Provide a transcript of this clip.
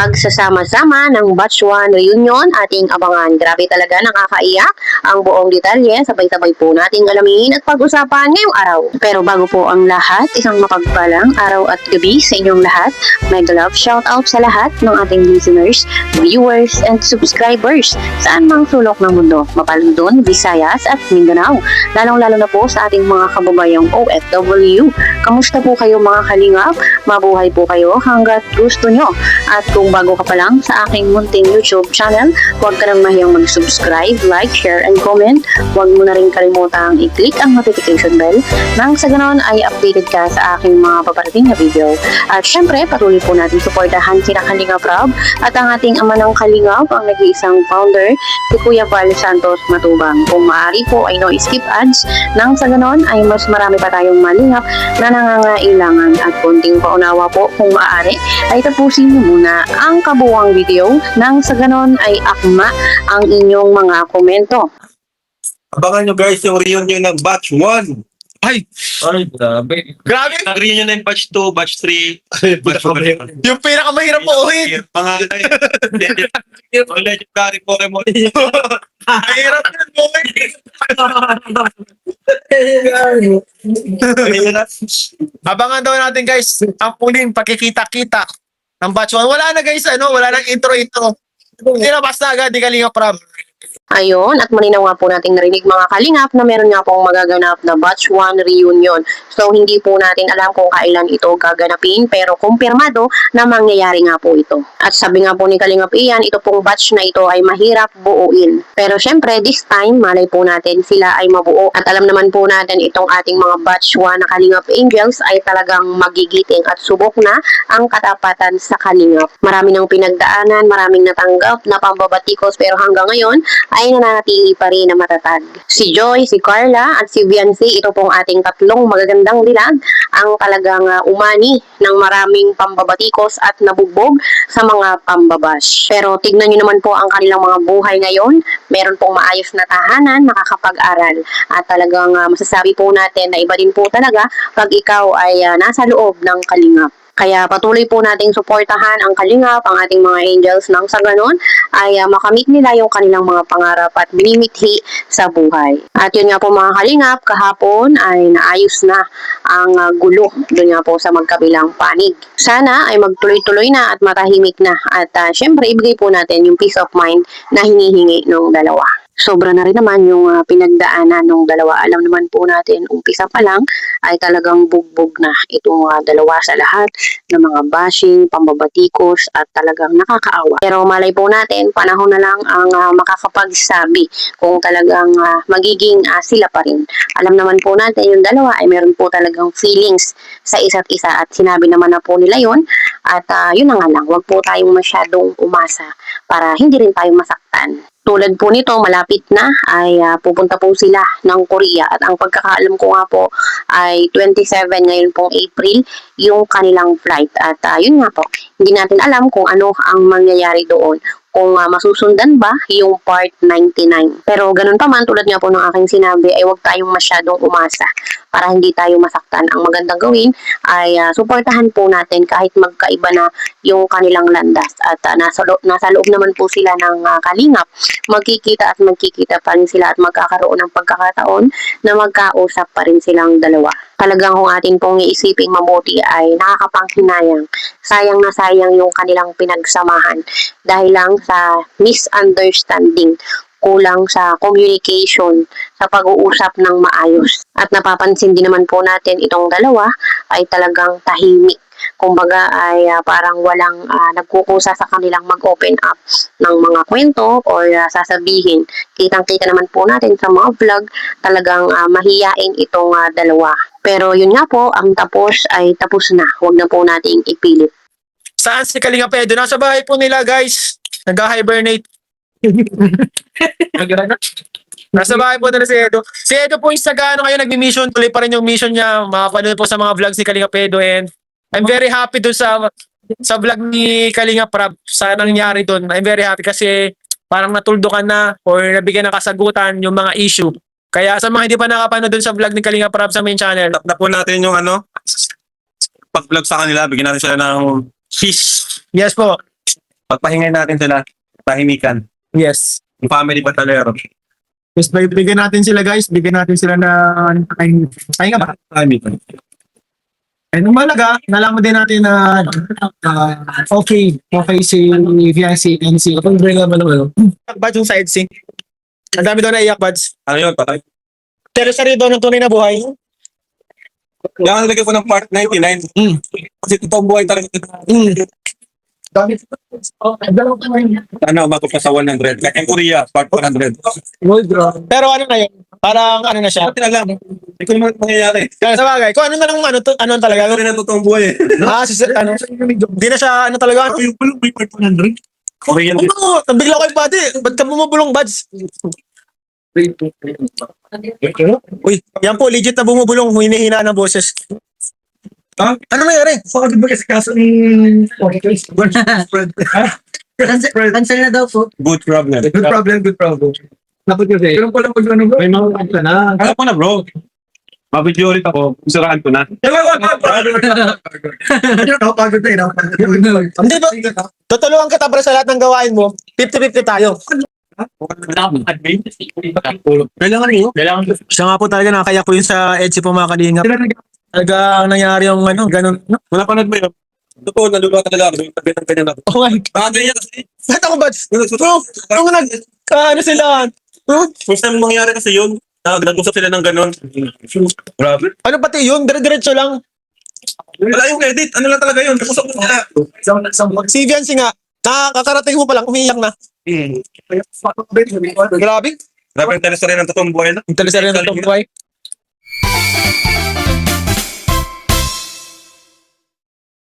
pagsasama-sama ng Batch 1 reunion ating abangan. Grabe talaga, nakakaiyak ang buong detalye. Sabay-sabay po nating alamin at pag-usapan ngayong araw. Pero bago po ang lahat, isang mapagpalang araw at gabi sa inyong lahat. Mega love shoutout sa lahat ng ating listeners, viewers, and subscribers saan mang sulok ng mundo, Mapalundon, Visayas at Mindanao. Lalong-lalo na po sa ating mga kababayang OFW. Kamusta po kayo mga kalingap? Mabuhay po kayo hanggat gusto nyo. At kung bago ka pa lang sa aking munting YouTube channel, huwag ka nang mahiyang mag-subscribe, like, share, and comment. Huwag mo na rin kalimutang i-click ang notification bell nang sa ganon ay updated ka sa aking mga paparating na video. At syempre, patuloy po natin suportahan sila Kalingap Rob at ang ating ama ng Kalingap, ang nag-iisang founder, si Kuya Val Santos Matubang. Kung maaari po ay no skip ads, nang sa ganon ay mas marami pa tayong malingap na nangangailangan. At konting paunawa po kung maaari ay tapusin niyo muna ang kabuuang video nang sa ganon ay akma ang inyong mga komento. Abangan nyo guys yung reunion ng Batch 1. Ay, grabe. Grabe! Ang reunion ng Batch 2, Batch 3, Batch 4. Yung pinakamahirap po uhin. Mga legendary Pokemon. Mahirap yun, boy. Abangan daw natin guys ang puling pagkikita-kita ng Batch 1. Wala na guys, wala nang intro-intro. Nilabas na agad, di Kalingap Rob. Ayun, at malinaw nga po nating narinig mga kalingap na meron nga pong magaganap na Batch 1 reunion. So, hindi po natin alam kung kailan ito gaganapin, pero kumpirmado na mangyayari nga po ito. At sabi nga po ni Kalingap Ian, ito pong batch na ito ay mahirap buuin. Pero syempre, this time, malay po natin sila ay mabuo. At alam naman po natin itong ating mga Batch 1 na Kalingap Angels ay talagang magigiting at subok na ang katapatan sa Kalingap. Marami ng pinagdaanan, maraming natanggap na pambabatikos, pero hanggang ngayon ay nananatili pa rin na matatag. Si Joy, si Carla, at si Viancy, ito pong ating tatlong magagandang dilag ang talagang umani ng maraming pambabatikos at nabugbog sa mga pambabash. Pero tignan nyo naman po ang kanilang mga buhay ngayon. Meron pong maayos na tahanan, nakakapag-aral. At talagang masasabi po natin na iba din po talaga pag ikaw ay nasa loob ng Kalingap. Kaya patuloy po nating suportahan ang Kalingap, ang ating mga angels nang sa ganon ay makamit nila yung kanilang mga pangarap at binimithi sa buhay. At yun nga po mga Kalingap, kahapon ay naayos na ang gulo doon nga po sa magkabilang panig. Sana ay magtuloy-tuloy na at matahimik na at syempre ibigay po natin yung peace of mind na hinihingi ng dalawa. Sobra na rin naman yung pinagdaanan ng dalawa. Alam naman po natin, umpisa pa lang ay talagang bugbog na itong dalawa sa lahat ng mga bashing, pambabatikos at talagang nakakaawa. Pero malay po natin, panahon na lang ang makakapagsabi kung talagang magiging sila pa rin. Alam naman po natin, yung dalawa ay meron po talagang feelings sa isa't isa at sinabi naman na po nila yun. At yun na nga lang, wag po tayong masyadong umasa para hindi rin tayo masaktan. Tulad po nito, malapit na ay pupunta po sila ng Korea at ang pagkakaalam ko nga po ay 27 ngayon pong April yung kanilang flight at yun nga po, hindi natin alam kung ano ang mangyayari doon, kung masusundan ba yung part 99. Pero ganun pa man, tulad nga po ng aking sinabi, ay huwag tayong masyadong umasa para hindi tayo masaktan. Ang magandang gawin ay suportahan po natin kahit magkaiba na yung kanilang landas. At nasa loob naman po sila ng Kalingap, magkikita at magkikita pa rin sila at magkakaroon ng pagkakataon na magkausap pa rin silang dalawa. Talagang kung atin pong iisiping mabuti ay nakakapanghinayang. Sayang na sayang yung kanilang pinagsamahan dahil lang sa misunderstanding, kulang sa communication, sa pag-uusap ng maayos. At napapansin din naman po natin itong dalawa ay talagang tahimik. Kumbaga ay parang walang nagkukusa sa kanilang mag-open up ng mga kwento or sasabihin. Kitang-kita naman po natin sa mga vlog, talagang mahiyain itong dalawa. Pero yun nga po, ang tapos ay tapos na. Huwag na po nating ipilit. Saan si Kalingap Edo? Nasa bahay po nila guys. Nag-hibernate. Nasa bahay po nila si Edo. Si Edo po yung sagano ngayon nag-mission. Tuloy pa rin yung mission niya. Makapanood po sa mga vlogs ni Kalingap Edo and I'm very happy dun sa vlog ni Kalingap Rob sa nangyari dun. I'm very happy kasi parang natuldukan na or nabigyan ng kasagutan yung mga issue. Kaya sa mga hindi pa nakapanood dun sa vlog ni Kalingap Rob sa main channel, Tap na po natin yung pag-vlog sa kanila, bigyan natin sila ng fish. yes po. Pagpahingay natin sila, tahimikan. Yes. Yung family batalero. Yes, bigyan natin sila guys. Bigyan natin sila na pahinga ba? Tahimikan. And umalaga, nalaman din natin na okay si Fiancé and si bring naman ng Buds yung side scene. Ang dami daw naiyak, Buds. Ano yun, patay? Teresa daw ng tunay na buhay. Yan, nalagay ko ng part 99. Kasi totoong buhay talaga. Dami. Ano, umabot na sa 100. Like in Korea, part 100. Pero ano na yun? Parang ano na siya. Pati na lang. Hindi ko naman mangyayari. Kaya sa bagay, kung ano man ang ano talaga. Ano rin ang totoong buhay eh. Hindi na siya ano talaga. Yung pulong may part 100. Korean. Oo, nabigla ko yung body. Ba't ka bumubulong, Buds? Uy, yan po, legit na bumubulong. Hinihina ng boses. Ha? Ano nangyari? Bakit ba kasi kaso ni Cancel na daw po. Good problem. Good problem. Dapat kasi. Pero pala pag ano bro, may mga kanta na. Alam ko na bro. Mabidyo ulit ako. Siraan ko na. Nakapagod na eh. Hindi ba? Tutulungan kita para sa lahat ng gawain mo. 50-50 tayo. Kailangan nyo. Siya nga po talaga nakakaya ko yun sa Etsy po mga kalingap. Talaga ang nangyari yung ano, ganun. No? Wala pa mo yun. Totoo, naluluwa talaga ako. Yung tabi ng kanya na. Oh my. Bagay niya kasi. Ba't ako, Buds? Ano ano sila? First time mangyari kasi yun. Nag-usap sila ng ganun. Grabe. Ano pati yun? Dire-diretso lang. Wala yung edit. Ano lang talaga yun. Usap ko sila. Si Viancy nga, nakakarating mo pa lang, umiiyak na. Grabe. Grabe yung Teresa rin ng totoong buhay na. Yung teleserye ng Tom Boy.